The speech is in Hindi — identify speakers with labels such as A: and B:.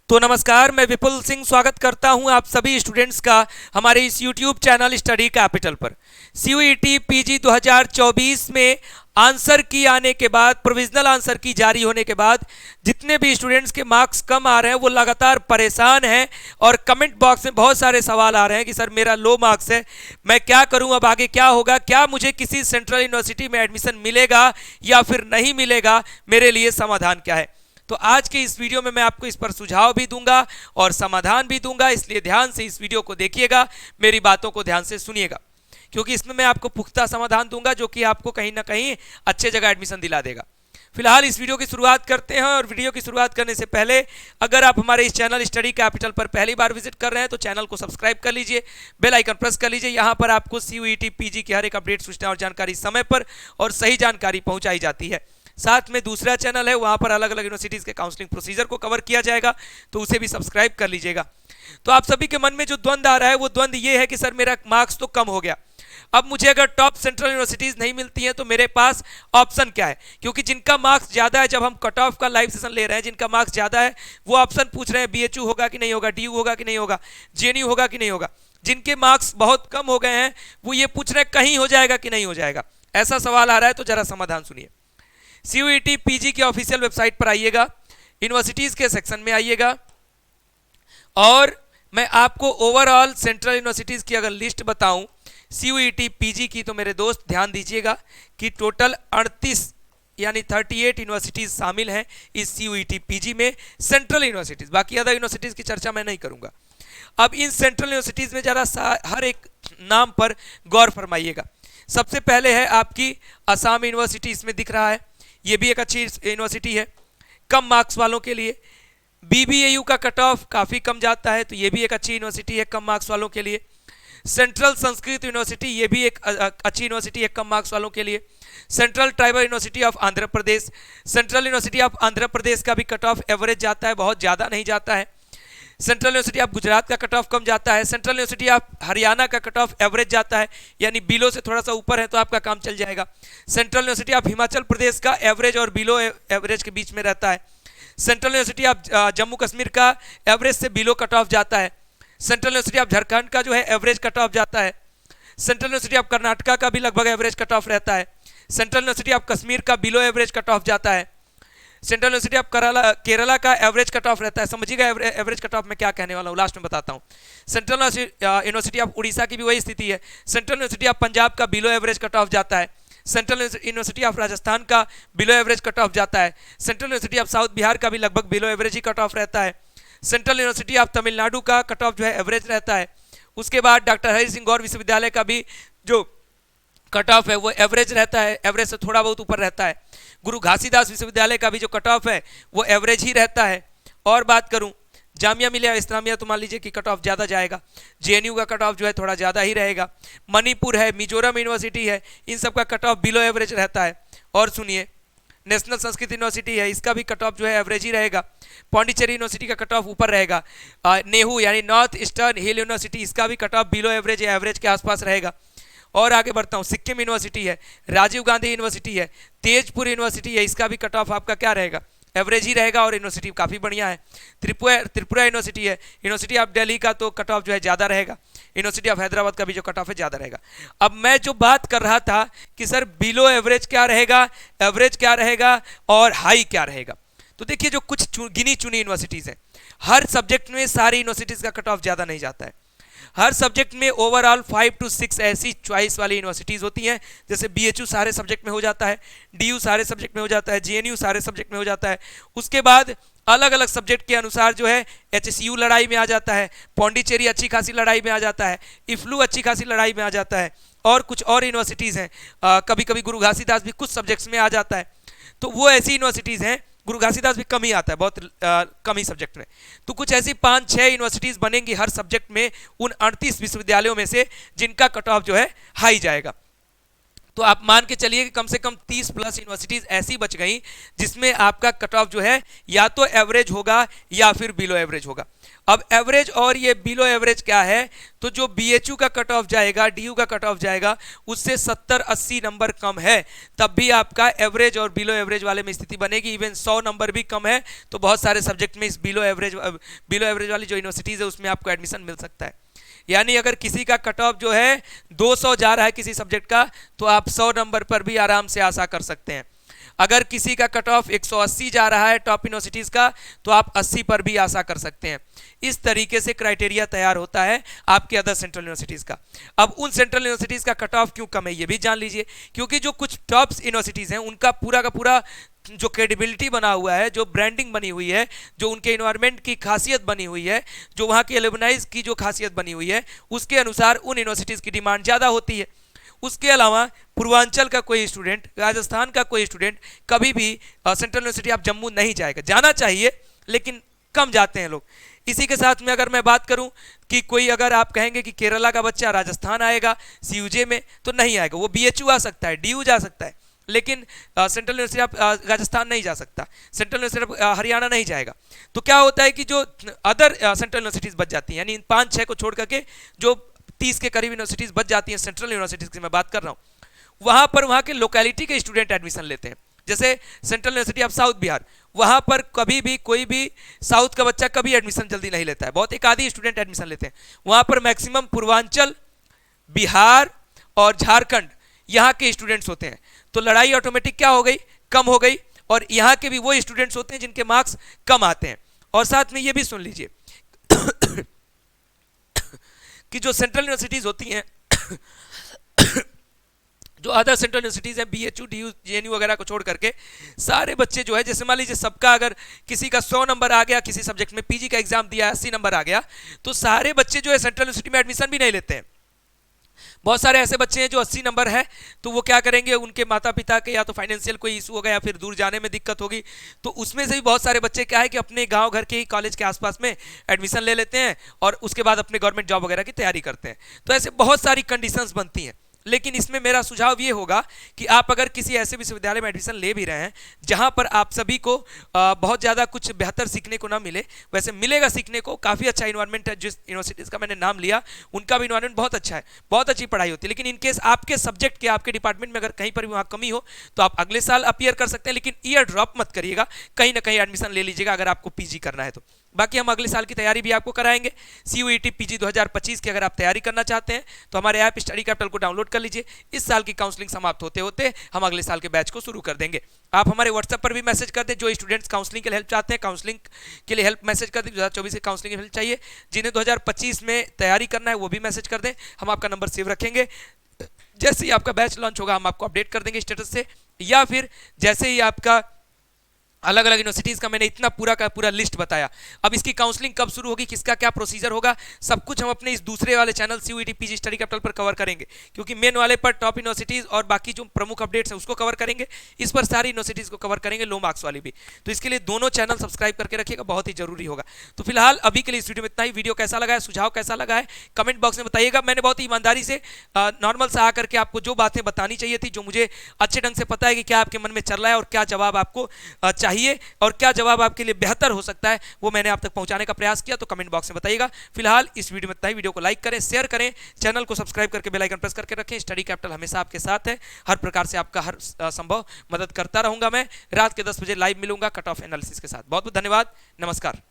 A: तो नमस्कार, मैं विपुल सिंह स्वागत करता हूं आप सभी स्टूडेंट्स का हमारे इस YouTube चैनल स्टडी कैपिटल पर। CUET PG 2024 में आंसर की आने के बाद, प्रोविजनल आंसर की जारी होने के बाद जितने भी स्टूडेंट्स के मार्क्स कम आ रहे हैं वो लगातार परेशान हैं और कमेंट बॉक्स में बहुत सारे सवाल आ रहे हैं कि सर मेरा लो मार्क्स है, मैं क्या करूं, अब आगे क्या होगा, क्या मुझे किसी सेंट्रल यूनिवर्सिटी में एडमिशन मिलेगा या फिर नहीं मिलेगा, मेरे लिए समाधान क्या है। तो आज के इस वीडियो में मैं आपको इस पर सुझाव भी दूंगा और समाधान भी दूंगा, इसलिए ध्यान से इस वीडियो को देखिएगा, मेरी बातों को ध्यान से सुनिएगा, क्योंकि इसमें मैं आपको पुख्ता समाधान दूंगा जो कि आपको कहीं ना कहीं अच्छे जगह एडमिशन दिला देगा। फिलहाल इस वीडियो की शुरुआत करते हैं और वीडियो की शुरुआत करने से पहले अगर आप हमारे इस चैनल स्टडी कैपिटल पर पहली बार विजिट कर रहे हैं तो चैनल को सब्सक्राइब कर लीजिए, बेल आइकन प्रेस कर लीजिए। यहाँ पर आपको CUET PG की हर एक अपडेट, सूचना और जानकारी समय पर और सही जानकारी पहुँचाई जाती है। साथ में दूसरा चैनल है, वहाँ पर अलग अलग यूनिवर्सिटीज़ के काउंसलिंग प्रोसीजर को कवर किया जाएगा, तो उसे भी सब्सक्राइब कर लीजिएगा। तो आप सभी के मन में जो द्वंद आ रहा है वो द्वंद ये है कि सर मेरा मार्क्स तो कम हो गया, अब मुझे अगर टॉप सेंट्रल यूनिवर्सिटीज़ नहीं मिलती हैं तो मेरे पास ऑप्शन क्या है। क्योंकि जिनका मार्क्स ज़्यादा है, जब हम कट ऑफ का लाइव सेशन ले रहे हैं, जिनका मार्क्स ज़्यादा है वो ऑप्शन पूछ रहे हैं BHU होगा कि नहीं होगा, DU होगा कि नहीं होगा, JNU होगा कि नहीं होगा। जिनके मार्क्स बहुत कम हो गए हैं वो ये पूछ रहे हैं कहीं हो जाएगा कि नहीं हो जाएगा। ऐसा सवाल आ रहा है तो जरा समाधान सुनिए। CUET PG की ऑफिशियल वेबसाइट पर आइएगा, यूनिवर्सिटीज़ के सेक्शन में आइएगा और मैं आपको ओवरऑल सेंट्रल यूनिवर्सिटीज़ की अगर लिस्ट बताऊं CUET PG की, तो मेरे दोस्त ध्यान दीजिएगा कि टोटल 38 यानी 38 यूनिवर्सिटीज़ शामिल हैं इस CUET PG में, सेंट्रल यूनिवर्सिटीज़। बाकी अदर यूनिवर्सिटीज़ की चर्चा मैं नहीं करूंगा। अब इन सेंट्रल यूनिवर्सिटीज़ में जरा हर एक नाम पर गौर फरमाइएगा। सबसे पहले है आपकी असम यूनिवर्सिटी, इसमें दिख रहा है, ये भी एक अच्छी यूनिवर्सिटी है कम मार्क्स वालों के लिए। BBAU का कट ऑफ काफ़ी कम जाता है, तो ये भी एक अच्छी यूनिवर्सिटी है कम मार्क्स वालों के लिए। सेंट्रल संस्कृत यूनिवर्सिटी, ये भी एक अच्छी यूनिवर्सिटी है कम मार्क्स वालों के लिए। Central tribal university of Andhra Pradesh, central university of Andhra Pradesh का भी कट ऑफ एवरेज जाता है, बहुत ज़्यादा नहीं जाता है। सेंट्रल यूनिवर्सिटी ऑफ गुजरात का कट ऑफ कम जाता है। सेंट्रल यूनिवर्सिटी ऑफ हरियाणा का कट ऑफ एवरेज जाता है, यानी बिलो से थोड़ा सा ऊपर है तो आपका काम चल जाएगा। Central university of Himachal Pradesh का एवरेज और बिलो एवरेज के बीच में रहता है। Central university of Jammu Kashmir का एवरेज से बिलो कट ऑफ जाता है। सेंट्रल यूनिवर्सिटी ऑफ झारखंड का जो है एवरेज कट ऑफ जाता है। सेंट्रल यूनिवर्सिटी ऑफ कर्नाटका का भी लगभग एवरेज कट ऑफ रहता है। सेंट्रल यूनिवर्सिटी ऑफ कश्मीर का बिलो एवरेज कट ऑफ जाता है। सेंट्रल यूनिवर्सिटी ऑफ केरला का एवरेज कट ऑफ रहता है। समझिएगा एवरेज कट ऑफ में क्या कहने वाला हूँ, लास्ट में बताता हूँ। सेंट्रल यूनिवर्सिटी ऑफ उड़ीसा की भी वही स्थिति है। सेंट्रल यूनिवर्सिटी ऑफ पंजाब का बिलो एवरेज कट ऑफ जाता है। सेंट्रल यूनिवर्सिटी ऑफ राजस्थान का बिलो एवरेज कट ऑफ जाता है। Central university of south Bihar का भी लगभग बिलो एवरेज ही कट ऑफ रहता है। सेंट्रल यूनिवर्सिटी ऑफ तमिलनाडु का कट ऑफ जो है एवरेज रहता है। उसके बाद डॉक्टर हरि सिंह गौर विश्वविद्यालय का भी जो कट ऑफ है वो एवरेज रहता है, एवरेज से थोड़ा बहुत ऊपर रहता है। गुरु घासीदास विश्वविद्यालय का भी जो कट ऑफ है वो एवरेज ही रहता है। और बात करूं जामिया मिलिया इस्लामिया, तो मान लीजिए कि कट ऑफ ज़्यादा जाएगा। JNU का कट ऑफ जो है थोड़ा ज़्यादा ही रहेगा। मणिपुर है, मिजोरम यूनिवर्सिटी है, इन सब का कट ऑफ बिलो एवरेज रहता है। और सुनिए, नेशनल संस्कृत यूनिवर्सिटी है, इसका भी कट ऑफ जो है एवरेज ही रहेगा। पौंडीचेरी यूनिवर्सिटी का कट ऑफ ऊपर रहेगा। नेहरू यानी नॉर्थ ईस्टर्न हिल यूनिवर्सिटी, इसका भी कट ऑफ बिलो एवरेज या एवरेज के आसपास रहेगा। और आगे बढ़ता हूँ, सिक्किम यूनिवर्सिटी है, राजीव गांधी यूनिवर्सिटी है, तेजपुर यूनिवर्सिटी है, इसका भी कट ऑफ आपका क्या रहेगा, एवरेज ही रहेगा और यूनिवर्सिटी काफ़ी बढ़िया है। त्रिपुरा यूनिवर्सिटी है, यूनिवर्सिटी ऑफ दिल्ली का तो कट ऑफ जो है ज़्यादा रहेगा। यूनिवर्सिटी ऑफ हैदराबाद का भी जो कट ऑफ है ज़्यादा रहेगा। अब मैं जो बात कर रहा था कि सर बिलो एवरेज क्या रहेगा, एवरेज क्या रहेगा और हाई क्या रहेगा, तो देखिए जो कुछ गिनी चुनी यूनिवर्सिटीज़ हैं, हर सब्जेक्ट में सारी यूनिवर्सिटीज़ का कट ऑफ ज़्यादा नहीं जाता है। हर सब्जेक्ट में ओवरऑल 5 to 6 ऐसी चॉइस वाली यूनिवर्सिटीज़ होती हैं, जैसे BHU सारे सब्जेक्ट में हो जाता है, DU सारे सब्जेक्ट में हो जाता है, JNU सारे सब्जेक्ट में हो जाता है। उसके बाद अलग अलग सब्जेक्ट के अनुसार जो है HSU लड़ाई में आ जाता है, पौंडीचेरी अच्छी खासी लड़ाई में आ जाता है, IFLU अच्छी खासी लड़ाई में आ जाता है, और कुछ और यूनिवर्सिटीज़ हैं, कभी कभी गुरु घासीदास भी कुछ सब्जेक्ट्स में आ जाता है। तो वो ऐसी यूनिवर्सिटीज़ हैं, गुरु घासीदास भी कम ही आता है, बहुत कम ही सब्जेक्ट में। तो कुछ ऐसी 5-6 यूनिवर्सिटीज़ बनेंगी हर सब्जेक्ट में उन 38 विश्वविद्यालयों में से, जिनका कट ऑफ जो है हाई जाएगा। तो आप मान के चलिए कि कम से कम 30 प्लस यूनिवर्सिटीज ऐसी बच गई जिसमें आपका कट ऑफ जो है या तो एवरेज होगा या फिर बिलो एवरेज होगा। अब एवरेज और ये बिलो एवरेज क्या है, तो जो बीएचयू का कट ऑफ जाएगा, डीयू का कट ऑफ जाएगा, उससे 70-80 नंबर कम है, तब भी आपका एवरेज और बिलो एवरेज वाले में स्थिति बनेगी। इवन 100 नंबर भी कम है तो बहुत सारे सब्जेक्ट में इस बिलो एवरेज वाली जो यूनिवर्सिटीज है उसमें आपको एडमिशन मिल सकता है। यानी अगर किसी का कट ऑफ जो है 200 जा रहा है किसी सब्जेक्ट का, तो आप 100 नंबर पर भी आराम से आशा कर सकते हैं। अगर किसी का कट ऑफ 180 जा रहा है टॉप यूनिवर्सिटीज का, तो आप 80 पर भी आशा कर सकते हैं। इस तरीके से क्राइटेरिया तैयार होता है आपके अदर सेंट्रल यूनिवर्सिटीज का। अब उन सेंट्रल यूनिवर्सिटीज का कट ऑफ क्यों कम है ये भी जान लीजिए, क्योंकि जो कुछ टॉप यूनिवर्सिटीज हैं उनका पूरा का पूरा जो क्रेडिबिलिटी बना हुआ है, जो ब्रांडिंग बनी हुई है, जो उनके इन्वायरमेंट की खासियत बनी हुई है, जो वहाँ के एलुमनाइज की जो खासियत बनी हुई है, उसके अनुसार उन यूनिवर्सिटीज़ की डिमांड ज़्यादा होती है। उसके अलावा पूर्वांचल का कोई स्टूडेंट, राजस्थान का कोई स्टूडेंट कभी भी सेंट्रल यूनिवर्सिटी आप जम्मू नहीं जाएगा। जाना चाहिए लेकिन कम जाते हैं लोग। इसी के साथ में अगर मैं बात करूं कि कोई अगर आप कहेंगे कि केरला का बच्चा राजस्थान आएगा सीयूजे में, तो नहीं आएगा। वो बीएचयू आ सकता है, डीयू जा सकता है, लेकिन सेंट्रल यूनिवर्सिटी आप राजस्थान नहीं जा सकता, सेंट्रल यूनिवर्सिटी हरियाणा नहीं जाएगा। तो क्या होता है कि जो अदर सेंट्रल यूनिवर्सिटीज़ बच जाती हैं, यानी इन 5-6 को छोड़ करके जो 30 के करीब यूनिवर्सिटीज़ बच जाती हैं सेंट्रल यूनिवर्सिटीज़ की मैं बात कर रहा हूँ, वहाँ पर वहाँ के लोकेलिटी के स्टूडेंट एडमिशन लेते हैं। जैसे central university of south Bihar, वहाँ पर कभी भी कोई भी साउथ का बच्चा कभी एडमिशन जल्दी नहीं लेता है, बहुत एक आधी स्टूडेंट एडमिशन लेते हैं। वहाँ पर मैक्सिमम पूर्वांचल, बिहार और झारखंड यहाँ के स्टूडेंट्स होते हैं। तो लड़ाई ऑटोमेटिक क्या हो गई, कम हो गई, और यहाँ के भी वो स्टूडेंट्स होते हैं जिनके मार्क्स कम आते हैं। और साथ में ये भी सुन लीजिए कि जो सेंट्रल यूनिवर्सिटीज़ होती हैं जो अदर सेंट्रल यूनिवर्सिटीज़ हैं, बीएचयू, डीयू, जेएनयू वगैरह को छोड़ करके सारे बच्चे जो है, जैसे मान लीजिए सबका अगर किसी का 100 नंबर आ गया किसी सब्जेक्ट में, पीजी का एग्जाम दिया 80 नंबर आ गया, तो सारे बच्चे जो है सेंट्रल यूनिवर्सिटी में एडमिशन भी नहीं लेते हैं। बहुत सारे ऐसे बच्चे हैं जो 80 नंबर है, तो वो क्या करेंगे, उनके माता पिता के या तो फाइनेंशियल कोई इशू होगा या फिर दूर जाने में दिक्कत होगी, तो उसमें से भी बहुत सारे बच्चे क्या है कि अपने गांव घर के ही कॉलेज के आसपास में एडमिशन ले लेते हैं और उसके बाद अपने गवर्नमेंट जॉब वगैरह की तैयारी करते हैं। तो ऐसे बहुत सारी कंडीशंस बनती हैं। लेकिन इसमें मेरा सुझाव ये होगा कि आप अगर किसी ऐसे विश्वविद्यालय में एडमिशन ले भी रहे हैं जहां पर आप सभी को बहुत ज़्यादा कुछ बेहतर सीखने को ना मिले, वैसे मिलेगा सीखने को, काफ़ी अच्छा इन्वायरमेंट है। जिस यूनिवर्सिटीज़ का मैंने नाम लिया उनका भी इन्वायरमेंट बहुत अच्छा है, बहुत अच्छी पढ़ाई होती है। लेकिन इनकेस आपके सब्जेक्ट के, आपके डिपार्टमेंट में अगर कहीं पर भी वहाँ कमी हो, तो आप अगले साल अपीयर कर सकते हैं, लेकिन ईयर ड्रॉप मत करिएगा, कहीं ना कहीं एडमिशन ले लीजिएगा अगर आपको पीजी करना है तो। बाकी हम अगले साल की तैयारी भी आपको कराएंगे। सीयूईटी पीजी 2025 की अगर आप तैयारी करना चाहते हैं तो हमारे ऐप स्टडी कैपिटल को डाउनलोड कर लीजिए। इस साल की काउंसलिंग समाप्त होते होते हम अगले साल के बैच को शुरू कर देंगे। आप हमारे व्हाट्सएप पर भी मैसेज कर दें, जो स्टूडेंट्स काउंसलिंग के लिए हेल्प चाहते हैं, काउंसलिंग के लिए हेल्प मैसेज कर दें। 2024 की काउंसलिंग की हेल्प चाहिए, जिन्हें 2025 में तैयारी करना है वो भी मैसेज कर दें। हम आपका नंबर सेव रखेंगे, जैसे ही आपका बैच लॉन्च होगा हम आपको अपडेट कर देंगे स्टेटस से, या फिर जैसे ही आपका अलग अलग यूनिवर्सिटीज़ का मैंने इतना पूरा का पूरा लिस्ट बताया। अब इसकी काउंसलिंग कब शुरू होगी, किसका क्या प्रोसीजर होगा, सब कुछ हम अपने इस दूसरे वाले channel CUET PG study capital पर कवर करेंगे, क्योंकि मेन वाले पर टॉप यूनिवर्सिटीज़ और बाकी जो प्रमुख अपडेट्स हैं उसको कवर करेंगे, इस पर सारी यूनिवर्सिटीज़ को कवर करेंगे, लो मार्क्स वाली भी। तो इसके लिए दोनों चैनल सब्सक्राइब करके रखिएगा, बहुत ही जरूरी होगा। तो फिलहाल अभी के लिए इस वीडियो में इतना ही। वीडियो कैसा लगा है, सुझाव कैसा लगा है, कमेंट बॉक्स में बताइएगा। मैंने बहुत ही ईमानदारी से नॉर्मल सा आकर के आपको जो बातें बतानी चाहिए थी, जो मुझे अच्छे ढंग से पता है कि क्या आपके मन में चल रहा है और क्या जवाब आपको चाहिए और क्या जवाब आपके लिए बेहतर हो सकता है, वो मैंने आप तक पहुंचाने का प्रयास किया। तो कमेंट बॉक्स में बताइएगा। फिलहाल इस वीडियो में इतना ही। वीडियो को लाइक करें, शेयर करें, चैनल को सब्सक्राइब करके बेल आइकन प्रेस करके रखें। स्टडी कैपिटल हमेशा आपके साथ है, हर प्रकार से आपका हर संभव मदद करता रहूंगा। मैं रात के 10 बजे लाइव मिलूंगा कट ऑफ एनालिसिस के साथ। बहुत बहुत धन्यवाद, नमस्कार।